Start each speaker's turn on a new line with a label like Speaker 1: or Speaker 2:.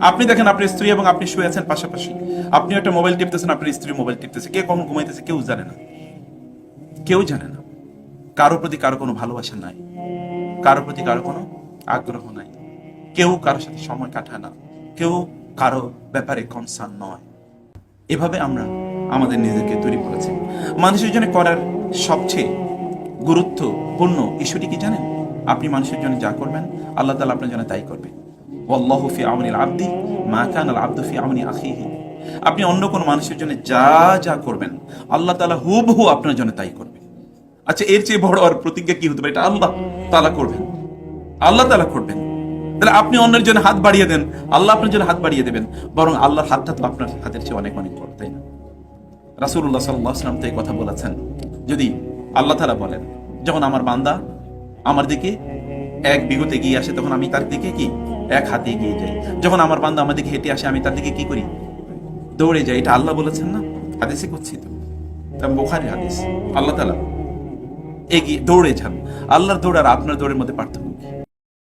Speaker 1: আপনি দেখেন আপনার স্ত্রী এবং আপনি শুয়ে আছেন পাশাপাশি, আপনি একটা মোবাইল টিপতেছেন, আপনার স্ত্রী মোবাইল টিপতেছে, কে কখন ঘুমাইতেছে কেউ জানে না, কেউ জানে না। কারো প্রতি কারো কোনো ভালোবাসা নাই, কারো প্রতি কারো কোনো আগ্রহ নাই, কেউ কারোর সাথে সময় কাটায় না, কেউ কারো ব্যাপারে কনসার্ন নয়। এভাবে আমরা আমাদের নিজেকে তৈরি করেছি। মানুষের জন্য করার সবচেয়ে গুরুত্বপূর্ণ ইস্যুটি কি জানেন? আপনি মানুষের জন্য যা করবেন, আল্লাহ তাআলা আপনার জন্য তাই করবে। ওয়াল্লাহু ফি আউনিল আবদি মা কানাল আবদু ফি আউনি আখিহি। আপনি অন্য কোনো মানুষের জন্য যা যা করবেন, আল্লাহ তাআলা হুবহু আপনার জন্য তাই করবে। আচ্ছা, এর চেয়ে বড় আর প্রতিজ্ঞা কি হতে পারে? এটা আল্লাহ তাআলা করবেন, আল্লাহ তাআলা করবেন। তাহলে আপনি অন্যের জন্য হাত বাড়িয়ে দেন, আল্লাহ আপনার জন্য হাত বাড়িয়ে দেবেন। বরং আল্লাহর হাতটা তো আপনার হাতের চেয়ে অনেক অনেক বড়, তাই না? রাসূলুল্লাহ সাল্লাল্লাহু আলাইহি ওয়াসাল্লাম তো এই কথা বলেছেন। যদি আল্লাহ তাআলা বলেন, যখন আমার বান্দা আমার দিকে এক বিগতে এগিয়ে আসে, তখন আমি তার দিকে কি এক হাতে এগিয়ে যাই। যখন আমার বান্দা আমার দিকে হেঁটে আসে, আমি তার দিকে কি করি? দৌড়ে যাই। এটা আল্লাহ বলেছেন না? হাদিসে করছি তো, বুখারী হাদিস। আল্লাহ তাআলা এগিয়ে দৌড়ে যান। আল্লাহর দৌড় আর আপনার দৌড়ের মধ্যে পার্থক্য